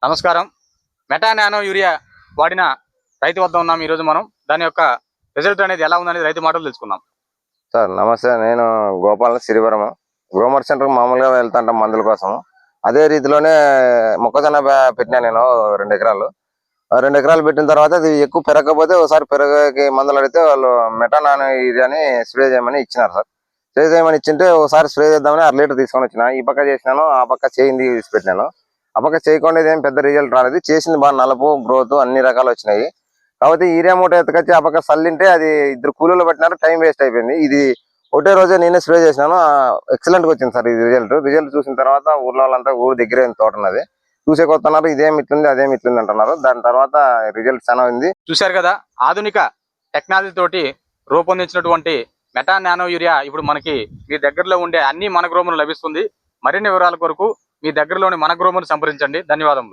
నమస్కారం. Meta nano urea వాడిన రైతు వద్ద ఉన్నాం. ఈరోజు మనం దాని యొక్క రిజల్ట్ అనేది ఎలా ఉందనేది రైతు మాటలు తెలుసుకుందాం. సార్ నమస్తే, నేను గోపాల సిరివరం గ్రోమర్ సెంటర్ మామూలుగా వెళ్తాంటాం మందుల కోసం. అదే రీతిలోనే మొక్కజొన్న పెట్టినా నేను 2 ఎకరాలు. 2 ఎకరాలు పెట్టిన తర్వాత అది ఎక్కువ పెరగకపోతే ఒకసారి పెరగకి మందులు అడిగితే వాళ్ళు మెటా నానో యూరియా అని స్ప్రే చేయమని ఇచ్చినారు సార్. స్ప్రే చేయమని ఇచ్చింటే ఒకసారి స్ప్రే చేద్దామని 1 లీటర్ తీసుకొని వచ్చిన. ఈ పక్క చేసినాను, ఆ పక్క చేయింది పెట్టినాను. ఆ పక్క చేయకుండా ఏం పెద్ద రిజల్ట్ రాలేదు. చేసింది బాగా నలుపు, గ్రోత్ అన్ని రకాలు వచ్చినాయి. కాబట్టి యూరియా మూట ఎత్తుకొచ్చి ఆ పక్క చల్లింటే అది 2 కూలీలు పెట్టినారు, టైం వేస్ట్ అయిపోయింది. ఇది ఒకటే రోజే నేనే స్ప్రే చేసినాను. ఎక్సలెంట్ గా వచ్చింది సార్ ఇది రిజల్ట్ చూసిన తర్వాత ఊర్లో వాళ్ళంతా ఊరు దగ్గరే తోట ఉన్నది చూసే కొత్తన్నారు, ఇదేమి ఇట్లుంది అదేమి ఇట్లుంది అంటున్నారు. దాని తర్వాత రిజల్ట్ చాలా ఉంది. చూశారు కదా, ఆధునిక టెక్నాలజీ తోటి రూపొందించినటువంటి మెటా నానో యూరియా ఇప్పుడు మనకి మీ దగ్గరలో ఉండే అన్ని మన గ్రోములు లభిస్తుంది. మరిన్ని వివరాల కొరకు మీ దగ్గరలోని మన గ్రోమును సంప్రదించండి. ధన్యవాదములు.